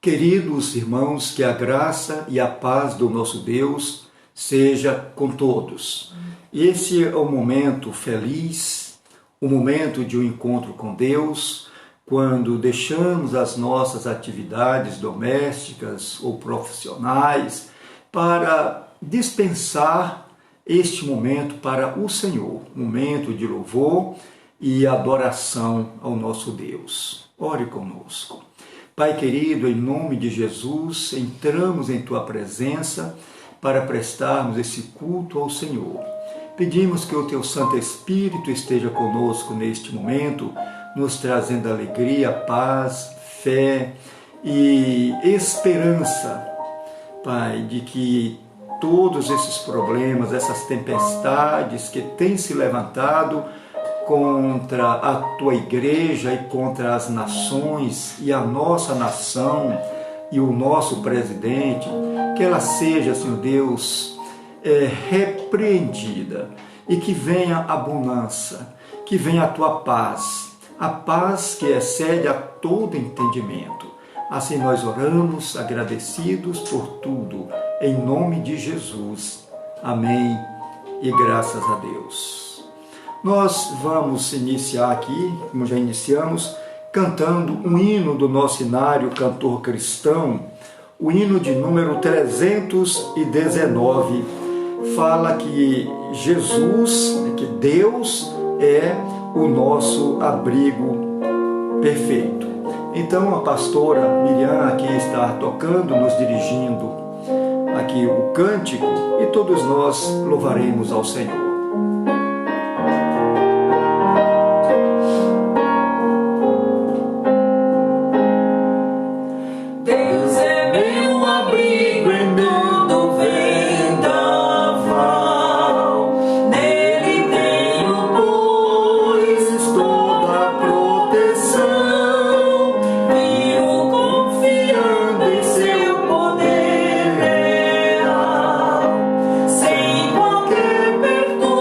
Queridos irmãos, que a graça e a paz do nosso Deus seja com todos. Esse é o momento feliz, o momento de um encontro com Deus, quando deixamos as nossas atividades domésticas ou profissionais para dispensar este momento para o Senhor, momento de louvor e adoração ao nosso Deus. Ore conosco. Pai querido, em nome de Jesus, entramos em Tua presença para prestarmos esse culto ao Senhor. Pedimos que o Teu Santo Espírito esteja conosco neste momento, nos trazendo alegria, paz, fé e esperança, Pai, de que todos esses problemas, essas tempestades que têm se levantado contra a Tua igreja e contra as nações e a nossa nação e o nosso presidente, que ela seja, Senhor Deus, repreendida e que venha a bonança, que venha a Tua paz, a paz que excede a todo entendimento. Assim nós oramos, agradecidos por tudo, em nome de Jesus. Amém e graças a Deus. Nós vamos iniciar aqui, como já iniciamos, cantando um hino do nosso inário cantor cristão, o hino de número 319, fala que Jesus, que Deus é o nosso abrigo perfeito. Então a pastora Miriam aqui está tocando, nos dirigindo aqui o cântico e todos nós louvaremos ao Senhor. Sem qualquer perturbação.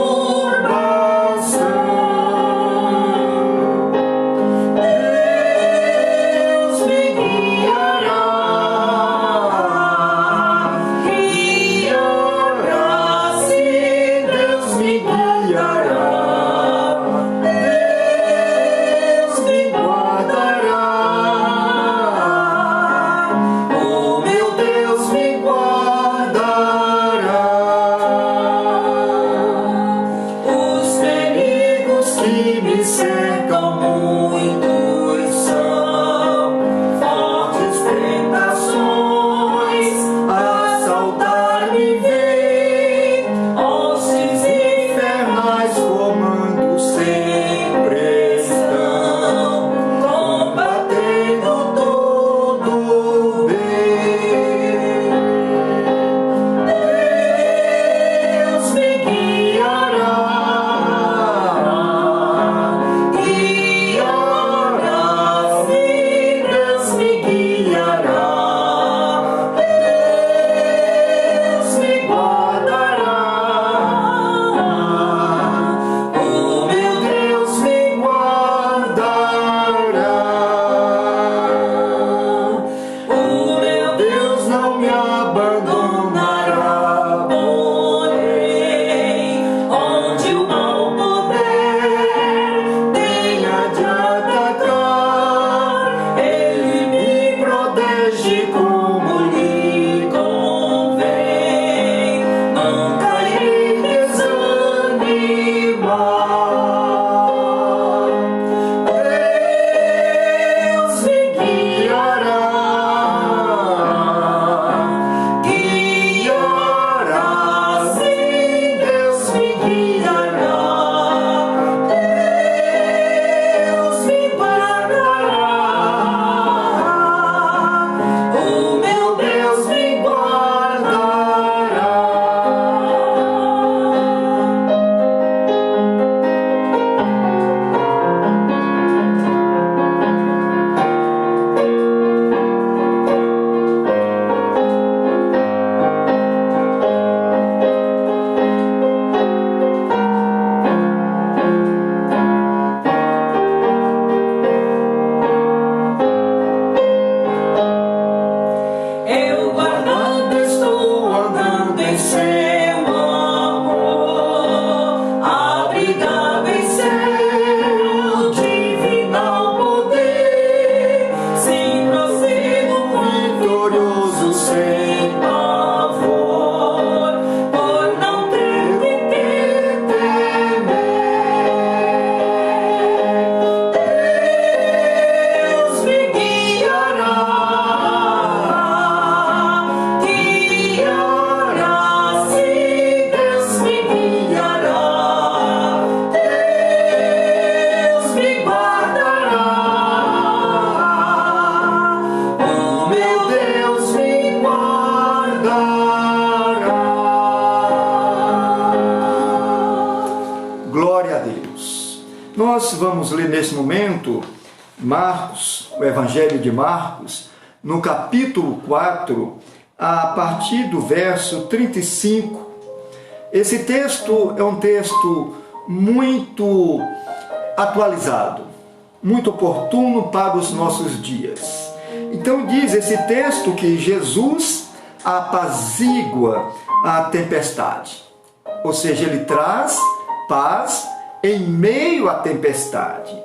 nós vamos ler nesse momento Marcos, o Evangelho de Marcos, no capítulo 4, a partir do verso 35. Esse texto é um texto muito atualizado, muito oportuno para os nossos dias. Então diz esse texto que Jesus apazigua a tempestade, ou seja, ele traz paz em meio à tempestade.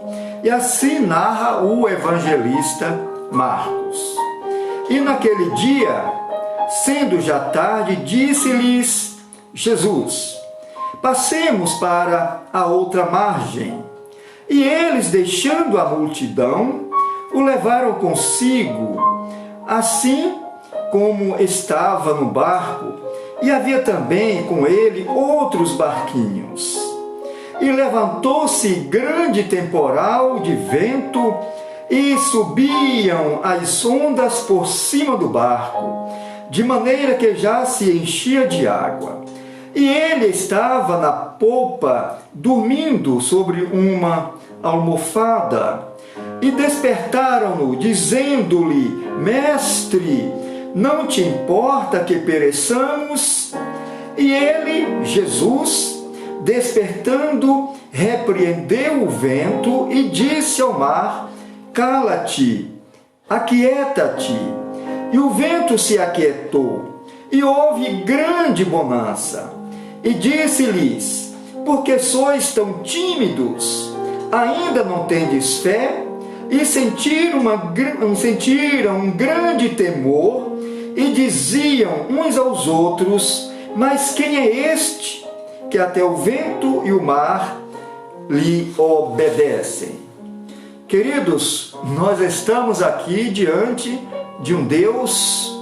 E assim narra o evangelista Marcos. E naquele dia, sendo já tarde, disse-lhes Jesus: passemos para a outra margem. E eles, deixando a multidão, o levaram consigo, assim como estava no barco, e havia também com ele outros barquinhos. E levantou-se grande temporal de vento, e subiam as ondas por cima do barco, de maneira que já se enchia de água. E ele estava na popa, dormindo sobre uma almofada. E despertaram-no, dizendo-lhe: Mestre, não te importa que pereçamos? E ele, Jesus, despertando, repreendeu o vento e disse ao mar: cala-te, aquieta-te. E o vento se aquietou, e houve grande bonança. E disse-lhes: por que sois tão tímidos? Ainda não tendes fé? E sentiram um grande temor, e diziam uns aos outros: mas quem é este, que até o vento e o mar lhe obedecem? Queridos, nós estamos aqui diante de um Deus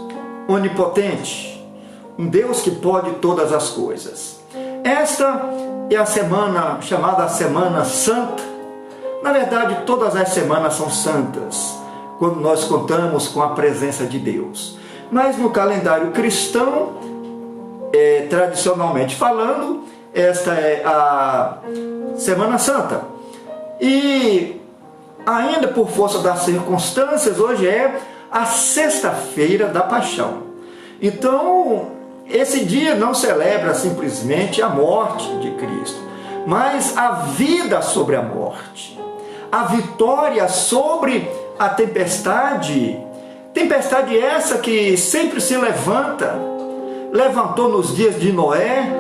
onipotente, um Deus que pode todas as coisas. Esta é a semana chamada Semana Santa. Na verdade, todas as semanas são santas, quando nós contamos com a presença de Deus. Mas no calendário cristão, tradicionalmente falando, esta é a Semana Santa. E ainda por força das circunstâncias, hoje é a Sexta-feira da Paixão. Então, esse dia não celebra simplesmente a morte de Cristo, mas a vida sobre a morte, a vitória sobre a tempestade. Tempestade essa que sempre se levantou nos dias de Noé.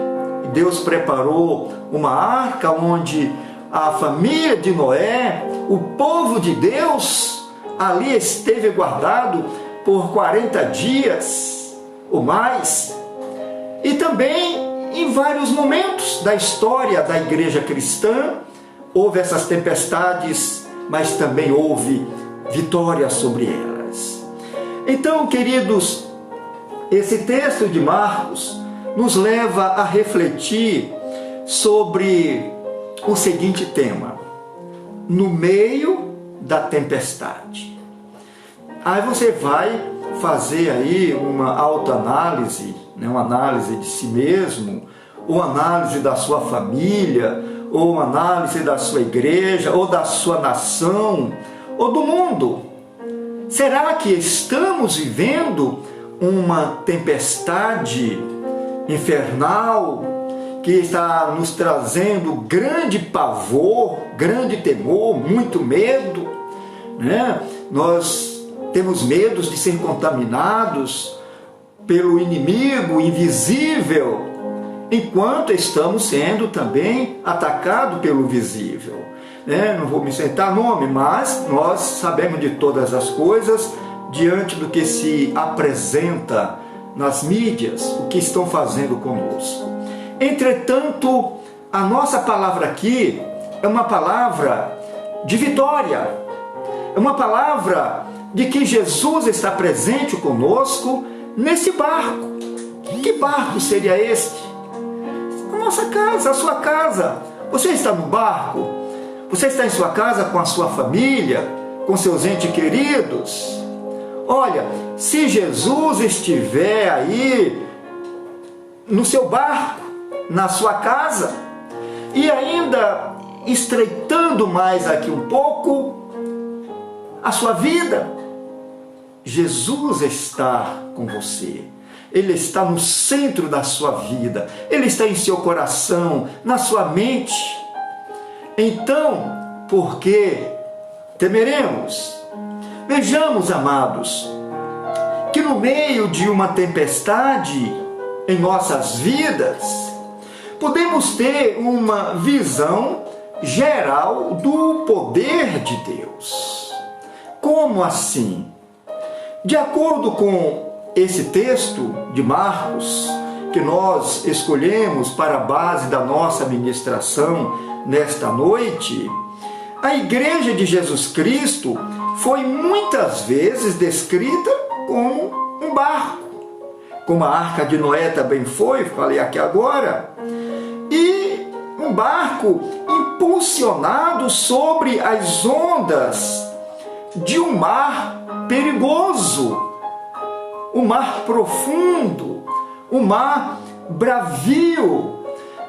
Deus preparou uma arca onde a família de Noé, o povo de Deus, ali esteve guardado por 40 dias ou mais. E também em vários momentos da história da igreja cristã houve essas tempestades, mas também houve vitória sobre elas. Então, queridos, esse texto de Marcos nos leva a refletir sobre o seguinte tema: no meio da tempestade. Aí você vai fazer aí uma autoanálise, uma análise de si mesmo, ou análise da sua família, ou análise da sua igreja, ou da sua nação, ou do mundo. Será que estamos vivendo uma tempestade infernal que está nos trazendo grande pavor, grande temor, muito medo, né? Nós temos medos de ser contaminados pelo inimigo invisível, enquanto estamos sendo também atacados pelo visível, né? Não vou me sentar nome, mas nós sabemos de todas as coisas diante do que se apresenta nas mídias, o que estão fazendo conosco. Entretanto, a nossa palavra aqui é uma palavra de vitória, é uma palavra de que Jesus está presente conosco nesse barco. Que barco seria este? A nossa casa, a sua casa. Você está no barco? Você está em sua casa com a sua família, com seus entes queridos? Olha, se Jesus estiver aí no seu barco, na sua casa, e ainda estreitando mais aqui um pouco a sua vida. Jesus está com você. Ele está no centro da sua vida. Ele está em seu coração, na sua mente. Então, por que temeremos? Vejamos, amados, que no meio de uma tempestade em nossas vidas, podemos ter uma visão geral do poder de Deus. Como assim? De acordo com esse texto de Marcos, que nós escolhemos para a base da nossa ministração nesta noite, a Igreja de Jesus Cristo foi muitas vezes descrita como um barco, como a Arca de Noé também foi, falei aqui agora, e um barco impulsionado sobre as ondas de um mar perigoso, um mar profundo, um mar bravio,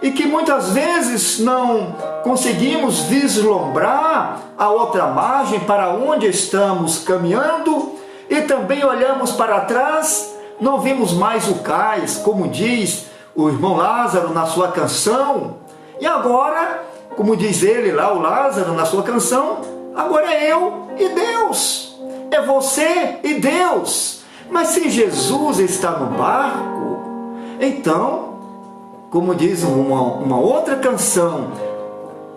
e que muitas vezes não conseguimos vislumbrar a outra margem para onde estamos caminhando, e também olhamos para trás, não vemos mais o cais, como diz o irmão Lázaro na sua canção. E agora, como diz ele lá, o Lázaro na sua canção, agora é eu e Deus, é você e Deus. Mas se Jesus está no barco, então, como diz uma outra canção,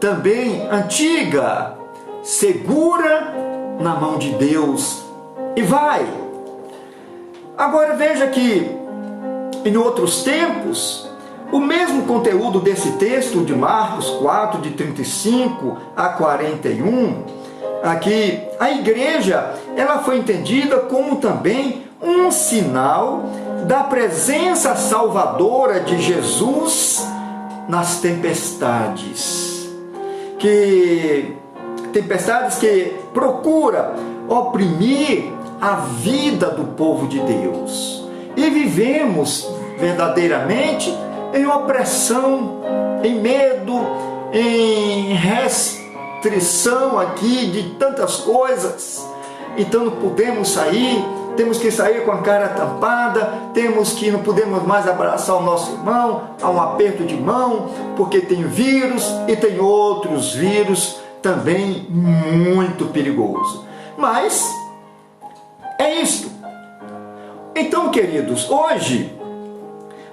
também antiga, segura na mão de Deus e vai. Agora veja que em outros tempos, o mesmo conteúdo desse texto de Marcos 4, de 35 a 41, aqui a igreja ela foi entendida como também um sinal da presença salvadora de Jesus nas tempestades que procura oprimir a vida do povo de Deus. E vivemos verdadeiramente em opressão, em medo, em restrição aqui de tantas coisas. Então não podemos sair, temos que sair com a cara tampada, não podemos mais abraçar o nosso irmão, há um aperto de mão, porque tem vírus e tem outros vírus também muito perigoso. Mas é isto. Então, queridos, hoje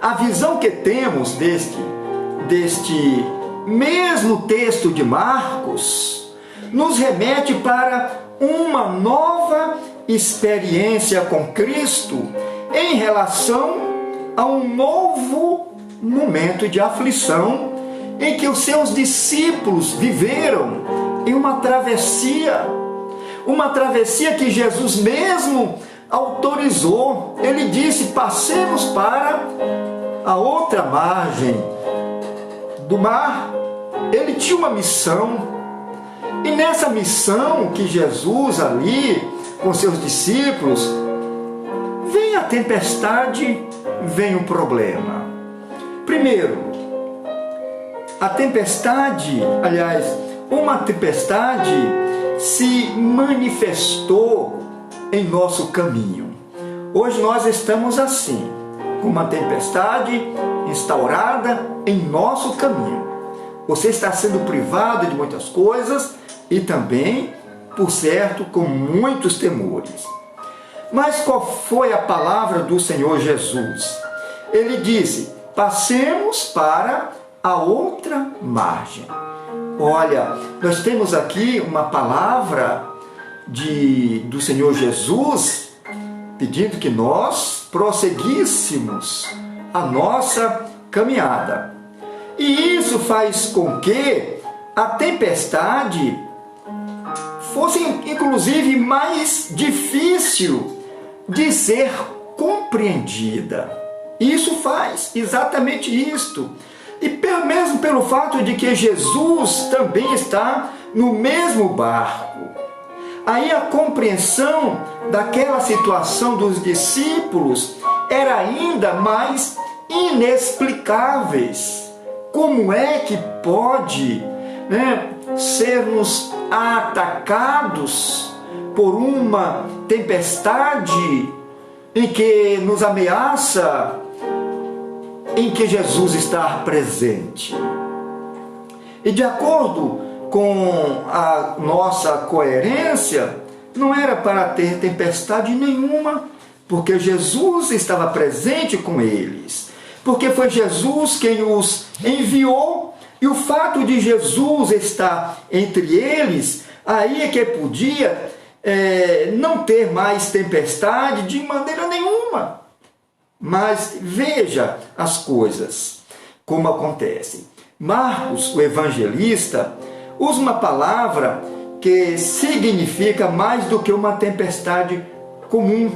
a visão que temos deste mesmo texto de Marcos nos remete para uma nova experiência com Cristo em relação a um novo momento de aflição em que os seus discípulos viveram em uma travessia que Jesus mesmo autorizou. Ele disse: passemos para a outra margem do mar. Ele tinha uma missão, e nessa missão que Jesus ali com seus discípulos, vem a tempestade, vem o problema. Primeiro, a tempestade, uma tempestade se manifestou em nosso caminho. Hoje nós estamos assim, com uma tempestade instaurada em nosso caminho. Você está sendo privado de muitas coisas e também, por certo, com muitos temores. Mas qual foi a palavra do Senhor Jesus? Ele disse: passemos para a outra margem. Olha, nós temos aqui uma palavra do Senhor Jesus pedindo que nós prosseguíssemos a nossa caminhada. E isso faz com que a tempestade fosse inclusive mais difícil de ser compreendida. Isso faz exatamente isto. E mesmo pelo fato de que Jesus também está no mesmo barco, aí a compreensão daquela situação dos discípulos era ainda mais inexplicáveis. Como é que pode, sermos atacados por uma tempestade em que nos ameaça, em que Jesus está presente. E de acordo com a nossa coerência, não era para ter tempestade nenhuma, porque Jesus estava presente com eles, porque foi Jesus quem os enviou, e o fato de Jesus estar entre eles, aí é que podia não ter mais tempestade de maneira nenhuma. Mas veja as coisas como acontecem. Marcos, o evangelista, usa uma palavra que significa mais do que uma tempestade comum.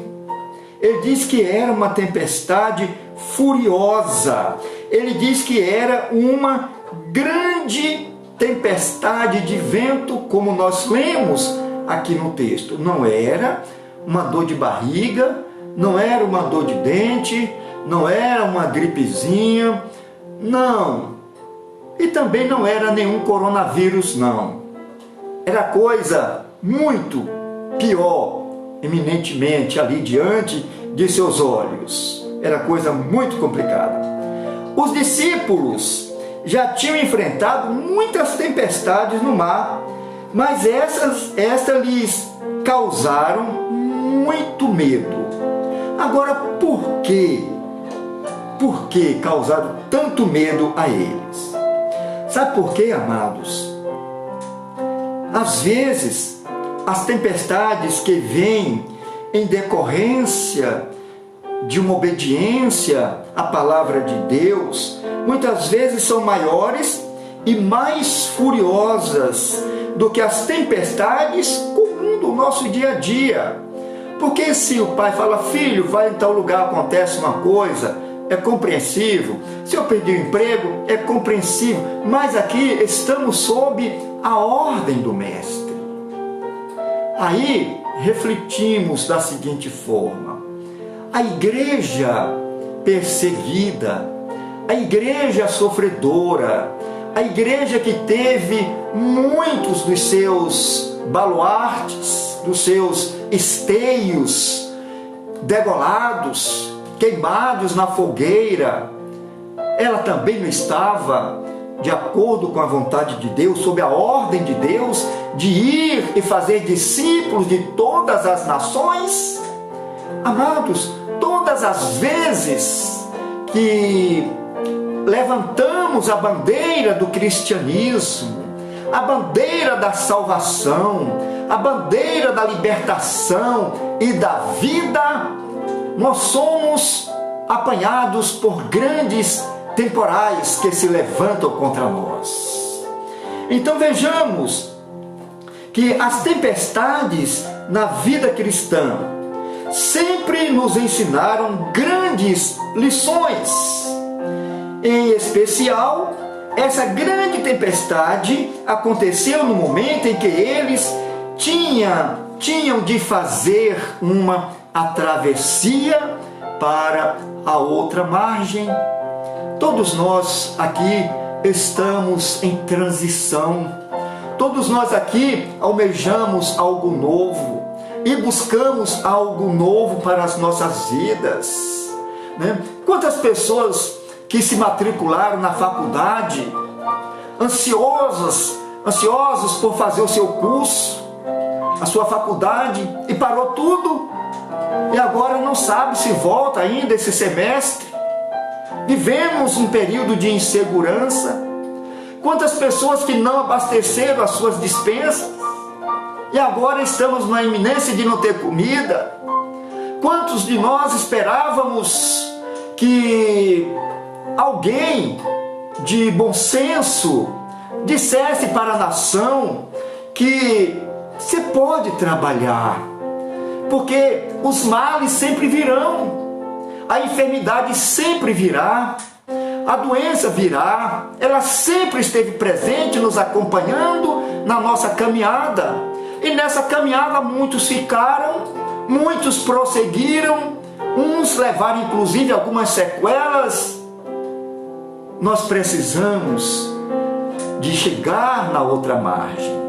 Ele diz que era uma tempestade furiosa. Ele diz que era uma grande tempestade de vento, como nós lemos aqui no texto. Não era uma dor de barriga, não era uma dor de dente, não era uma gripezinha, não. E também não era nenhum coronavírus, não. Era coisa muito pior, eminentemente ali diante de seus olhos. Era coisa muito complicada. Os discípulos já tinham enfrentado muitas tempestades no mar, mas essas lhes causaram muito medo. Agora, por quê? Por que causaram tanto medo a eles? Sabe por quê, amados? Às vezes, as tempestades que vêm em decorrência de uma obediência à palavra de Deus, muitas vezes são maiores e mais furiosas do que as tempestades comuns do nosso dia a dia. Porque se o pai fala, filho, vai em tal lugar, acontece uma coisa, é compreensível. Se eu perdi o emprego, é compreensível. Mas aqui estamos sob a ordem do mestre. Aí refletimos da seguinte forma: a igreja perseguida, a igreja sofredora, a igreja que teve muitos dos seus baluartes, dos seus esteios degolados, queimados na fogueira, ela também não estava de acordo com a vontade de Deus, sob a ordem de Deus, de ir e fazer discípulos de todas as nações? Amados, todas as vezes que levantamos a bandeira do cristianismo, a bandeira da salvação, a bandeira da libertação e da vida, nós somos apanhados por grandes temporais que se levantam contra nós. Então vejamos que as tempestades na vida cristã sempre nos ensinaram grandes lições. Em especial, essa grande tempestade aconteceu no momento em que eles tinham de fazer uma travessia para a outra margem. Todos nós aqui estamos em transição. Todos nós aqui almejamos algo novo e buscamos algo novo para as nossas vidas, né? Quantas pessoas que se matricularam na faculdade, ansiosos por fazer o seu curso, a sua faculdade, e parou tudo, e agora não sabe se volta ainda esse semestre. Vivemos um período de insegurança. Quantas pessoas que não abasteceram as suas despensas, e agora estamos na iminência de não ter comida. Quantos de nós esperávamos que alguém de bom senso dissesse para a nação que se pode trabalhar, porque os males sempre virão, a enfermidade sempre virá, a doença virá, ela sempre esteve presente, nos acompanhando na nossa caminhada, e nessa caminhada muitos ficaram, muitos prosseguiram, uns levaram inclusive algumas sequelas. Nós precisamos de chegar na outra margem.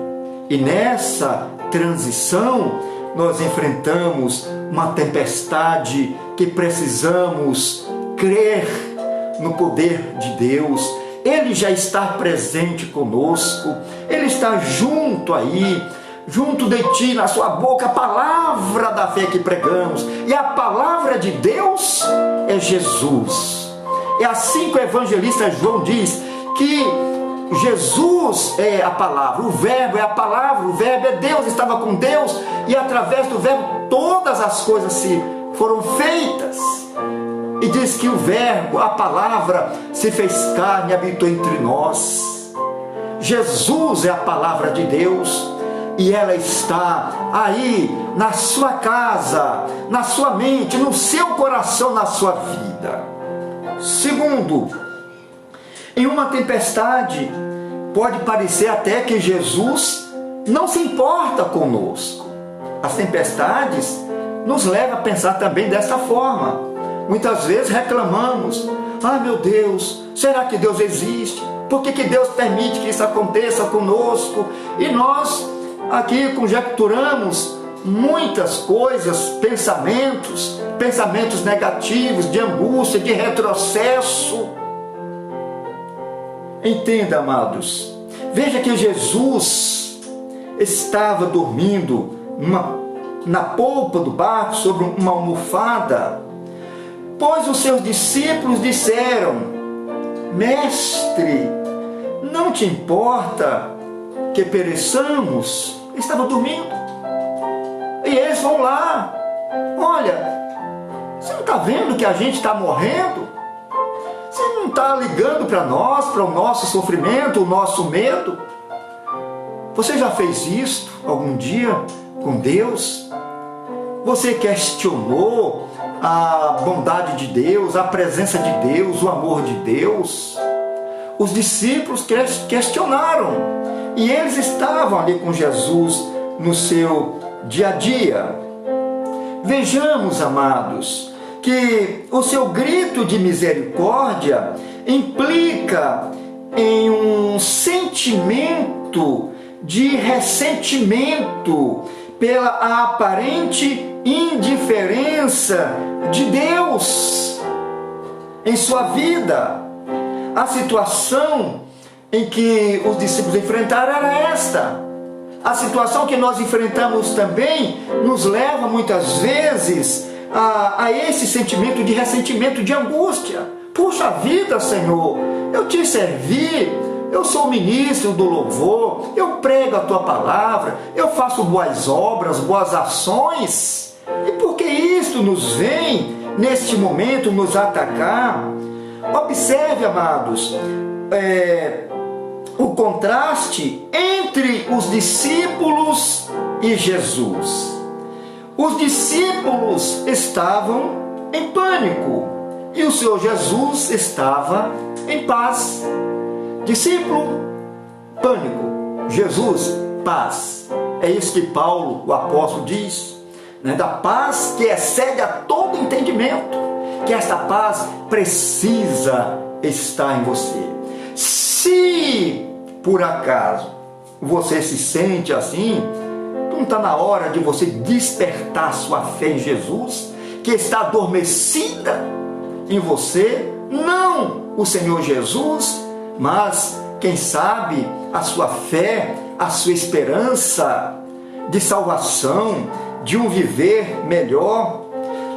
E nessa transição, nós enfrentamos uma tempestade que precisamos crer no poder de Deus. Ele já está presente conosco, Ele está junto aí, junto de ti, na sua boca, a palavra da fé que pregamos. E a palavra de Deus é Jesus. É assim que o evangelista João diz que Jesus é a palavra, o verbo é a palavra, o verbo é Deus, estava com Deus, e através do verbo todas as coisas foram feitas. E diz que o verbo, a palavra, se fez carne e habitou entre nós. Jesus é a palavra de Deus, e ela está aí na sua casa, na sua mente, no seu coração, na sua vida. Segundo, em uma tempestade, pode parecer até que Jesus não se importa conosco. As tempestades nos levam a pensar também dessa forma. Muitas vezes reclamamos: ah, meu Deus, será que Deus existe? Por que Deus permite que isso aconteça conosco? E nós aqui conjecturamos muitas coisas, pensamentos negativos, de angústia, de retrocesso. Entenda, amados, veja que Jesus estava dormindo na polpa do barco, sobre uma almofada, pois os seus discípulos disseram: Mestre, não te importa que pereçamos? Ele estava dormindo. E eles vão lá: olha, você não está vendo que a gente está morrendo? Você não está ligando para nós, para o nosso sofrimento, o nosso medo? Você já fez isso algum dia com Deus? Você questionou a bondade de Deus, a presença de Deus, o amor de Deus? Os discípulos questionaram, e eles estavam ali com Jesus no seu dia a dia. Vejamos, amados, que o seu grito de misericórdia implica em um sentimento de ressentimento pela aparente indiferença de Deus em sua vida. A situação em que os discípulos enfrentaram era esta. A situação que nós enfrentamos também nos leva muitas vezes a esse sentimento de ressentimento, de angústia. Puxa vida, Senhor, eu te servi, eu sou ministro do louvor, eu prego a tua palavra, eu faço boas obras, boas ações, e por que isto nos vem neste momento nos atacar? Observe, amados, o contraste entre os discípulos e Jesus. Os discípulos estavam em pânico e o Senhor Jesus estava em paz. Discípulo, pânico. Jesus, paz. É isso que Paulo, o apóstolo, diz, né? Da paz que excede a todo entendimento, que esta paz precisa estar em você. Se por acaso você se sente assim, não está na hora de você despertar sua fé em Jesus, que está adormecida em você? Não o Senhor Jesus, mas, quem sabe, a sua fé, a sua esperança de salvação, de um viver melhor.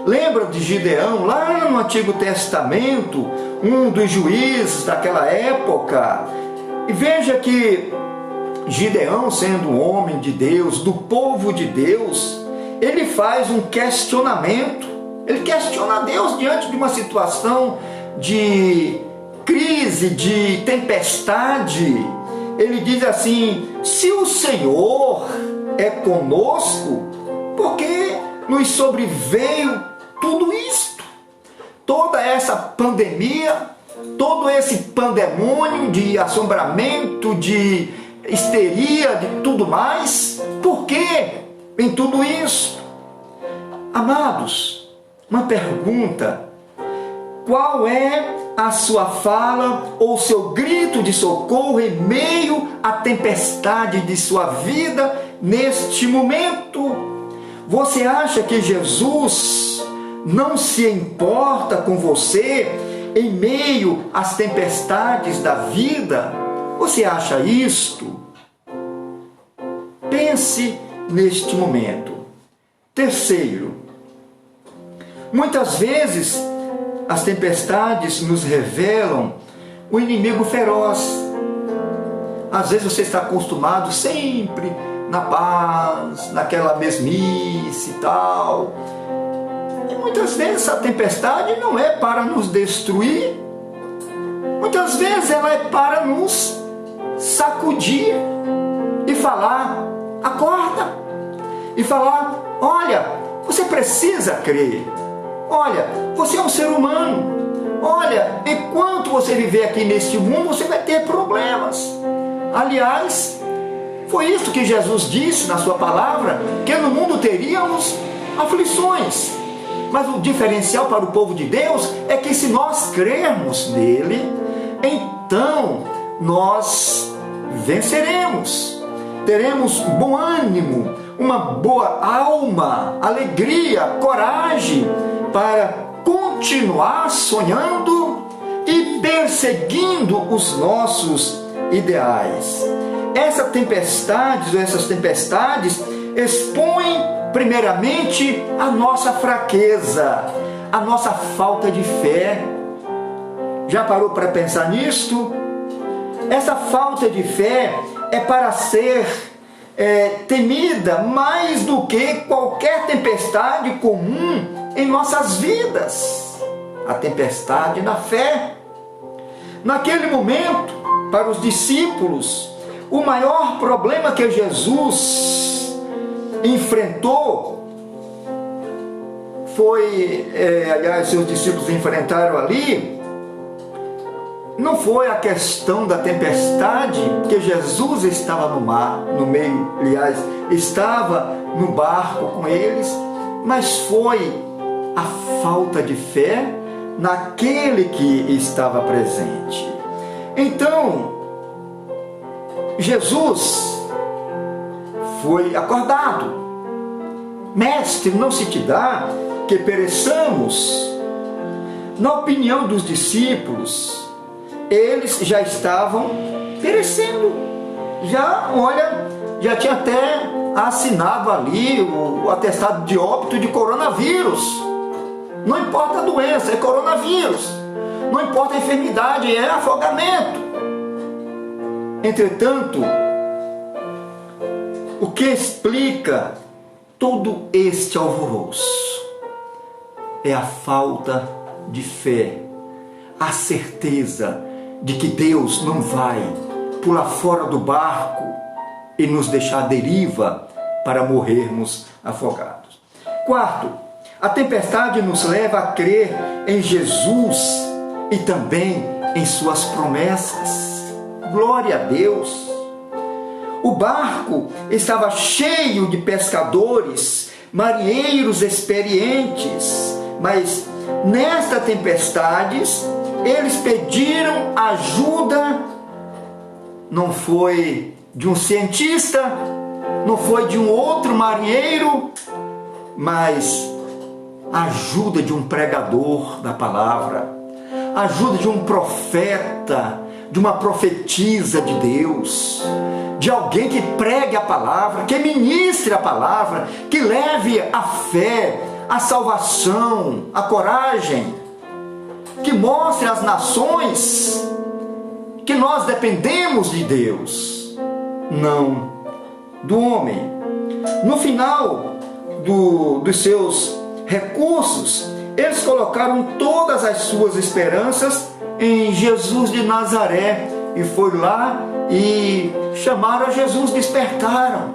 Lembra de Gideão, lá no Antigo Testamento, um dos juízes daquela época? E veja que Gideão, sendo um homem de Deus, do povo de Deus, ele faz um questionamento. Ele questiona a Deus diante de uma situação de crise, de tempestade. Ele diz assim: se o Senhor é conosco, por que nos sobreveio tudo isto? Toda essa pandemia, todo esse pandemônio de assombramento, de histeria, de tudo mais. Por que em tudo isso? Amados, uma pergunta: qual é a sua fala ou seu grito de socorro em meio à tempestade de sua vida neste momento? Você acha que Jesus não se importa com você em meio às tempestades da vida? Você acha isto? Pense neste momento. Terceiro, muitas vezes as tempestades nos revelam o inimigo feroz. Às vezes você está acostumado sempre na paz, naquela mesmice e tal. E muitas vezes a tempestade não é para nos destruir. Muitas vezes ela é para nos sacudir e falar: acorda. E falar: olha, você precisa crer. Olha, você é um ser humano. Olha, enquanto você viver aqui neste mundo, você vai ter problemas. Aliás, foi isso que Jesus disse na sua palavra, que no mundo teríamos aflições. Mas o diferencial para o povo de Deus é que se nós crermos nele, então nós venceremos. Teremos bom ânimo, uma boa alma, alegria, coragem para continuar sonhando e perseguindo os nossos ideais. Essas tempestades expõem primeiramente a nossa fraqueza, a nossa falta de fé. Já parou para pensar nisto? Essa falta de fé é para ser temida mais do que qualquer tempestade comum em nossas vidas. A tempestade da fé. Naquele momento, para os discípulos, o maior problema que Jesus enfrentou foi, aliás, seus discípulos enfrentaram ali, não foi a questão da tempestade, que Jesus estava no mar, no meio, aliás, estava no barco com eles, mas foi a falta de fé naquele que estava presente. Então, Jesus foi acordado: mestre, não se te dá que pereçamos? Na opinião dos discípulos, eles já estavam perecendo. Já tinha até assinado ali o atestado de óbito de coronavírus. Não importa a doença, é coronavírus. Não importa a enfermidade, é afogamento. Entretanto, o que explica todo este alvoroço é a falta de fé, a certeza de que Deus não vai pular fora do barco e nos deixar à deriva para morrermos afogados. Quarto, a tempestade nos leva a crer em Jesus e também em suas promessas. Glória a Deus! O barco estava cheio de pescadores, marinheiros experientes, mas nesta tempestade eles pediram ajuda. Não foi de um cientista, não foi de um outro marinheiro, mas ajuda de um pregador da palavra, ajuda de um profeta, de uma profetisa de Deus, de alguém que pregue a palavra, que ministre a palavra, que leve a fé, a salvação, a coragem, que mostre às nações que nós dependemos de Deus, não do homem. No final dos seus recursos, eles colocaram todas as suas esperanças em Jesus de Nazaré, e foi lá e chamaram a Jesus, despertaram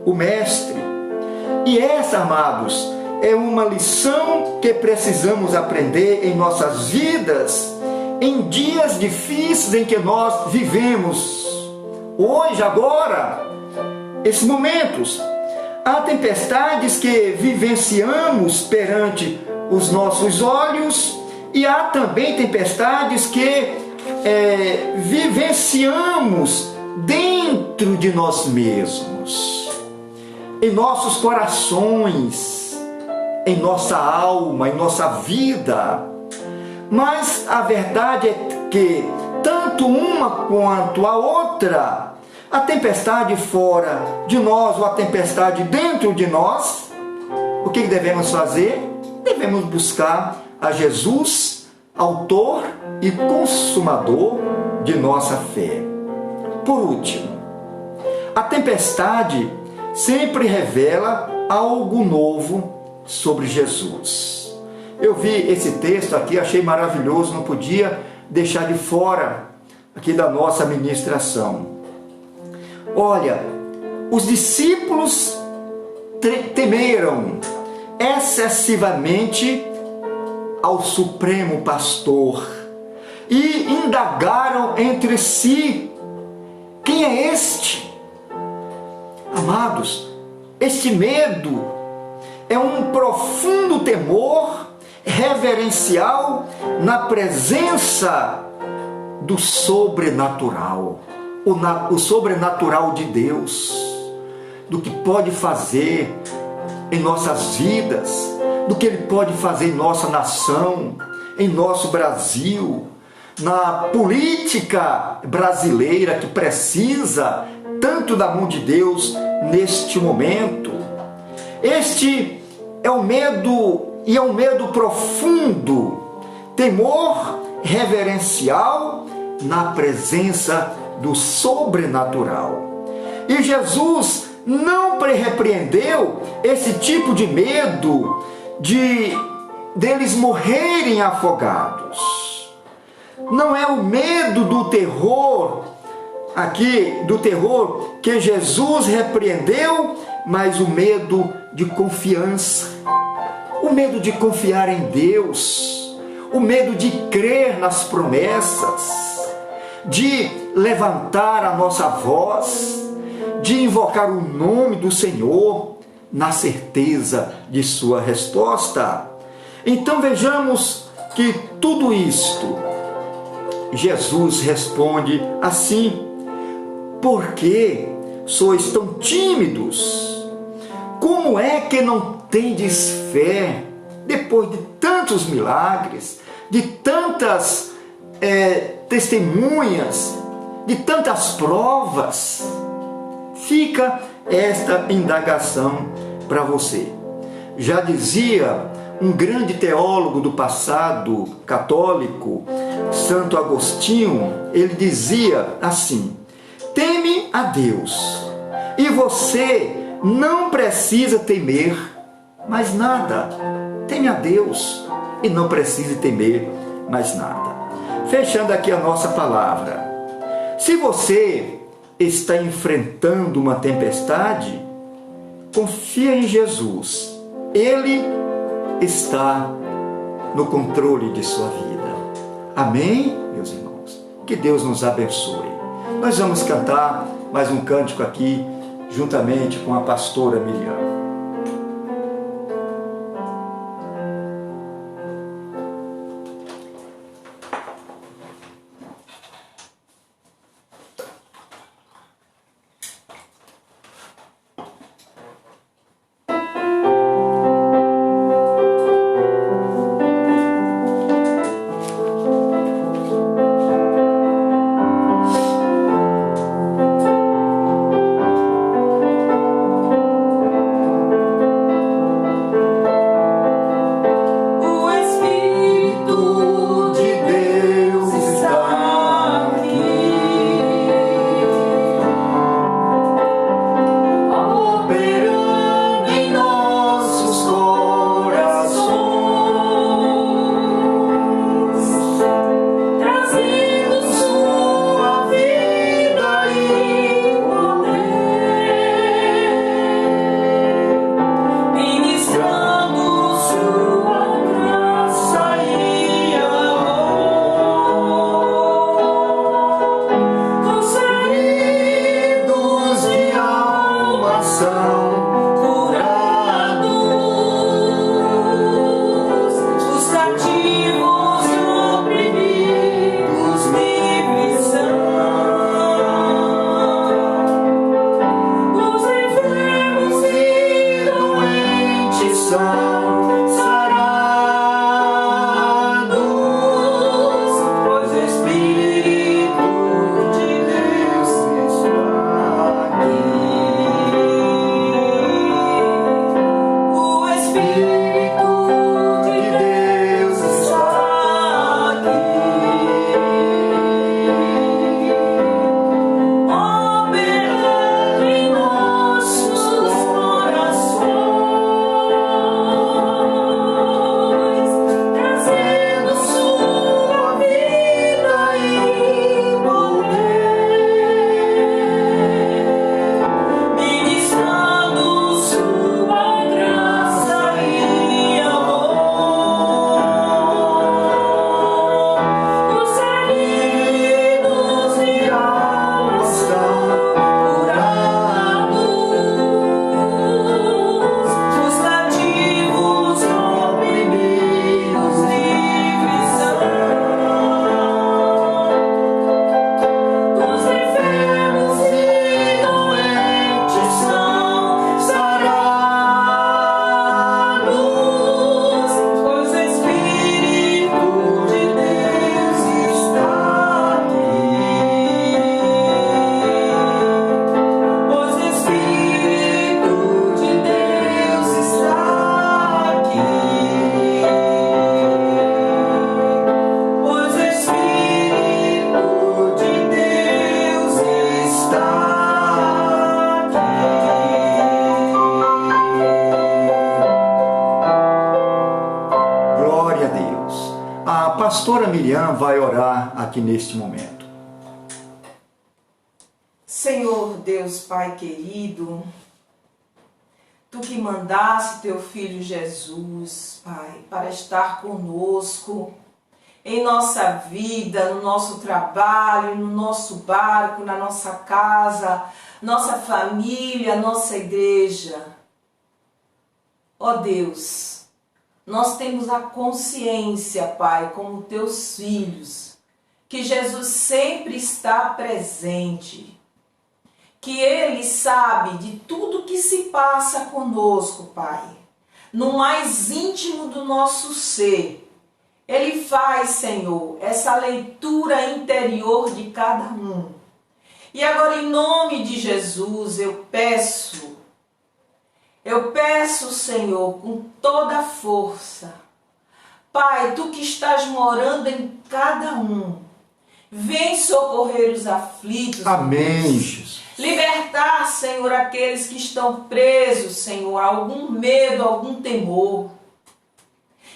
o Mestre. E essa, amados, é uma lição que precisamos aprender em nossas vidas, em dias difíceis em que nós vivemos, hoje, agora, esses momentos. Há tempestades que vivenciamos perante os nossos olhos E há também tempestades que vivenciamos dentro de nós mesmos, em nossos corações, em nossa alma, em nossa vida. Mas a verdade é que tanto uma quanto a outra, a tempestade fora de nós ou a tempestade dentro de nós, o que devemos fazer? Devemos buscar a Jesus, autor e consumador de nossa fé. Por último, a tempestade sempre revela algo novo sobre Jesus. Eu vi esse texto aqui, achei maravilhoso, não podia deixar de fora aqui da nossa ministração. Olha, os discípulos temeram excessivamente ao Supremo Pastor e indagaram entre si: quem é este? Amados, este medo é um profundo temor reverencial na presença do sobrenatural, o sobrenatural de Deus, do que pode fazer em nossas vidas, do que Ele pode fazer em nossa nação, em nosso Brasil, na política brasileira que precisa tanto da mão de Deus neste momento. Este é o medo, e é um medo profundo, temor reverencial na presença do sobrenatural. E Jesus não repreendeu esse tipo de medo deles morrerem afogados. Não é o medo do terror, aqui, do terror que Jesus repreendeu, mas o medo de confiança, o medo de confiar em Deus, o medo de crer nas promessas, de levantar a nossa voz, de invocar o nome do Senhor na certeza de sua resposta. Então vejamos que tudo isto, Jesus responde assim: por que sois tão tímidos? Como é que não tendes fé depois de tantos milagres, de tantas testemunhas, de tantas provas? Fica esta indagação para você. Já dizia um grande teólogo do passado católico, Santo Agostinho, ele dizia assim: teme a Deus e você não precisa temer mais nada. Teme a Deus e não precisa temer mais nada. Fechando aqui a nossa palavra. Se você está enfrentando uma tempestade, confia em Jesus. Ele está no controle de sua vida. Amém, meus irmãos? Que Deus nos abençoe. Nós vamos cantar mais um cântico aqui, juntamente com a pastora Miriam. pastora Miriam vai orar aqui neste momento. Senhor Deus Pai querido, Tu que mandaste Teu Filho Jesus, Pai, para estar conosco em nossa vida, no nosso trabalho, no nosso barco, na nossa casa, nossa família, nossa igreja. Ó Deus, nós temos a consciência, Pai, como Teus filhos, que Jesus sempre está presente, que Ele sabe de tudo que se passa conosco, Pai, no mais íntimo do nosso ser. Ele faz, Senhor, essa leitura interior de cada um. E agora, em nome de Jesus, eu peço, Senhor, com toda a força, Pai, Tu que estás morando em cada um, vem socorrer os aflitos. Amém, Jesus. Libertar, Senhor, aqueles que estão presos, Senhor, a algum medo, algum temor.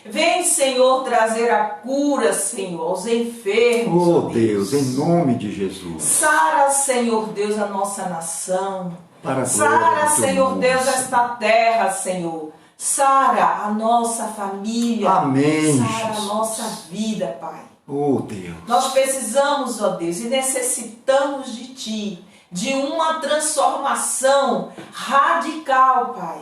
Vem, Senhor, trazer a cura, Senhor, aos enfermos. Oh, Deus, em nome de Jesus. Sara, Senhor Deus, a nossa nação. Para a glória Sara, do Teu Senhor nome, Deus, Senhor. esta terra, Senhor. Sara, a nossa família. Amém, Sara, a Jesus. nossa vida, Pai. Oh, Deus. Nós precisamos, ó Deus, e necessitamos de Ti, de uma transformação radical, Pai.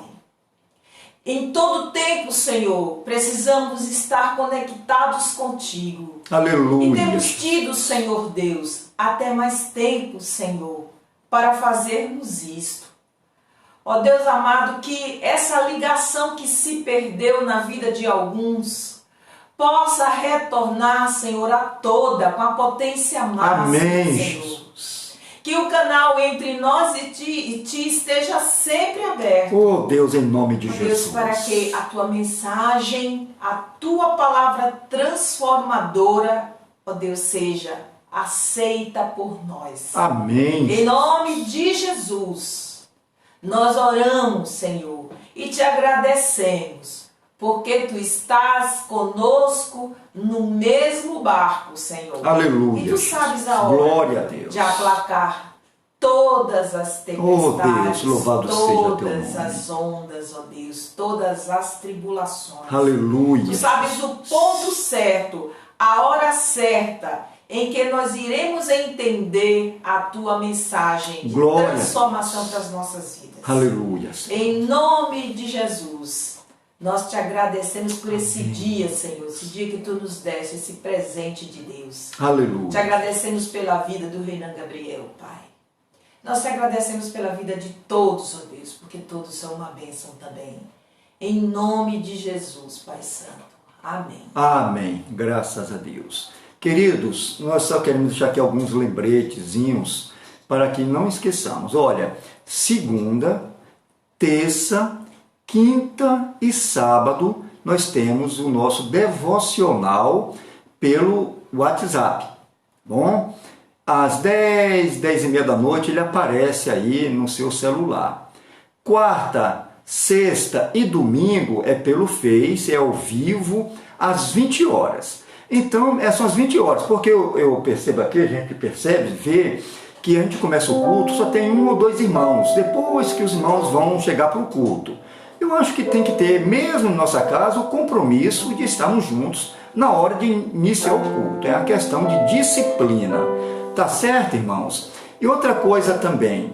Em todo tempo, Senhor, precisamos estar conectados contigo. Aleluia. E temos tido, Senhor Deus, até mais tempo, Senhor, para fazermos isto. Ó Deus amado, que essa ligação que se perdeu na vida de alguns possa retornar, Senhor, a toda, com a potência máxima, Amém, Senhor. Jesus. Que o canal entre nós e Ti esteja sempre aberto. Oh, Deus, em nome de Ó Deus, Jesus. para que a Tua mensagem, a Tua palavra transformadora, ó Deus, seja aceita por nós. Amém. Em nome de Jesus, nós oramos, Senhor, e Te agradecemos, porque Tu estás conosco no mesmo barco, Senhor. Aleluia. E Tu sabes a hora Glória a Deus. de aplacar todas as tempestades, Deus, louvado seja Teu todas nome. as ondas, ó Deus, todas as tribulações. Aleluia. Tu sabes o ponto certo, a hora certa, em que nós iremos entender a Tua mensagem de Glória. transformação para as nossas vidas. Aleluia. Em nome de Jesus, nós Te agradecemos por esse dia, Senhor, esse dia que Tu nos deste, esse presente de Deus. Te Aleluia. agradecemos pela vida do Renan Gabriel, Pai. Nós Te agradecemos pela vida de todos, ó Deus, porque todos são uma bênção também. Em nome de Jesus, Pai Santo. Amém. Amém. Graças a Deus. Queridos, nós só queremos deixar aqui alguns lembretezinhos para que não esqueçamos. Olha, segunda, terça, quinta e sábado nós temos o nosso devocional pelo WhatsApp. Bom, às 10, 10 e meia da noite ele aparece aí no seu celular. Quarta, sexta e domingo é pelo Face, é ao vivo, às 20 horas. Então, são as 20 horas, porque eu percebo aqui, a gente percebe, vê que a gente começa o culto, só tem um ou dois irmãos, depois que os irmãos vão chegar para o culto. Eu acho que tem que ter, mesmo em nossa casa, o compromisso de estarmos juntos na hora de iniciar o culto. É a questão de disciplina. Tá certo, irmãos? E outra coisa também,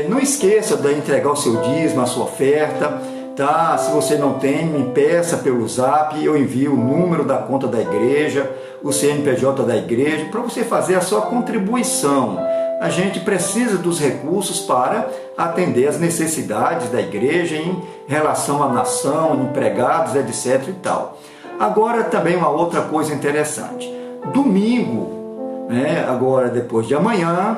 não esqueça de entregar o seu dízimo, a sua oferta, tá? Se você não tem, me peça pelo Zap, eu envio o número da conta da igreja, o CNPJ da igreja, para você fazer a sua contribuição. A gente precisa dos recursos para atender as necessidades da igreja em relação à nação, empregados, etc. e tal. Agora também uma outra coisa interessante. Domingo, né, agora depois de amanhã,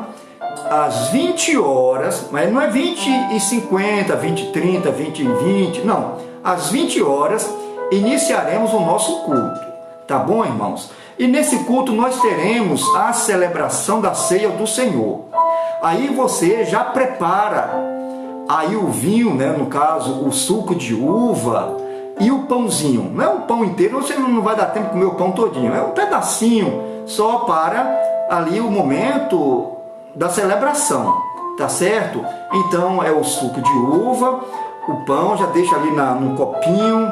às 20 horas, mas não é 20 e 50, 20 e 30, 20 e 20, não. Às 20 horas iniciaremos o nosso culto, tá bom, irmãos? E nesse culto nós teremos a celebração da ceia do Senhor. Aí você já prepara aí o vinho, né, no caso o suco de uva, E o pãozinho, não é um pão inteiro, você não vai dar tempo de comer o pão todinho, é um pedacinho só para ali o momento da celebração, tá certo? Então é o suco de uva, o pão já deixa ali no copinho,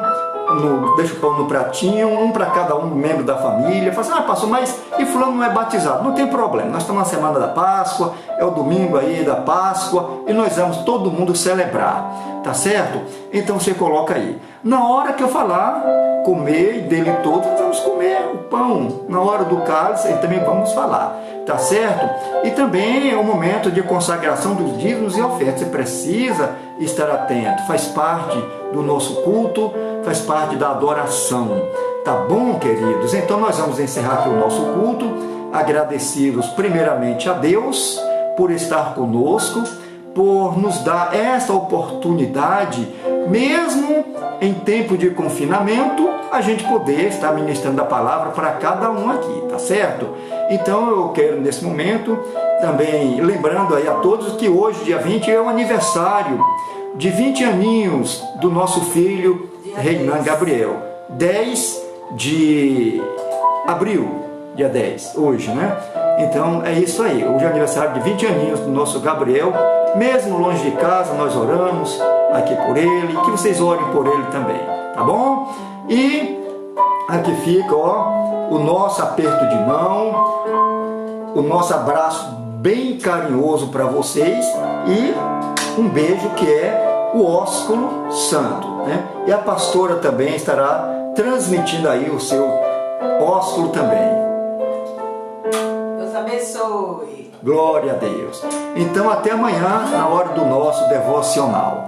deixa o pão no pratinho, um para cada um membro da família. Fala assim, pastor, mas e fulano não é batizado? Não tem problema, nós estamos na semana da Páscoa, é o domingo aí da Páscoa, e nós vamos todo mundo celebrar, tá certo? Então você coloca aí. Na hora que eu falar, comer dele todo, vamos comer o pão. Na hora do cálice, também vamos falar, tá certo? E também é o momento de consagração dos dízimos e ofertas. Você precisa estar atento, faz parte do nosso culto, faz parte da adoração. Tá bom, queridos? Então nós vamos encerrar aqui o nosso culto, agradecidos primeiramente a Deus por estar conosco, por nos dar esta oportunidade, mesmo em tempo de confinamento, a gente poder estar ministrando a palavra para cada um aqui, tá certo? Então eu quero nesse momento também, lembrando aí a todos que hoje, dia 20, é o aniversário de 20 aninhos do nosso filho Reinan Gabriel. 10 de abril, dia 10, hoje, né? Então é isso aí, hoje é aniversário de 20 aninhos do nosso Gabriel. Mesmo longe de casa, nós oramos aqui por ele, que vocês orem por ele também, tá bom? E aqui fica, ó, o nosso aperto de mão, o nosso abraço bem carinhoso para vocês e um beijo que é o ósculo santo, né? E a pastora também estará transmitindo aí o seu ósculo também. Deus abençoe. Glória a Deus. Então até amanhã na hora do nosso devocional.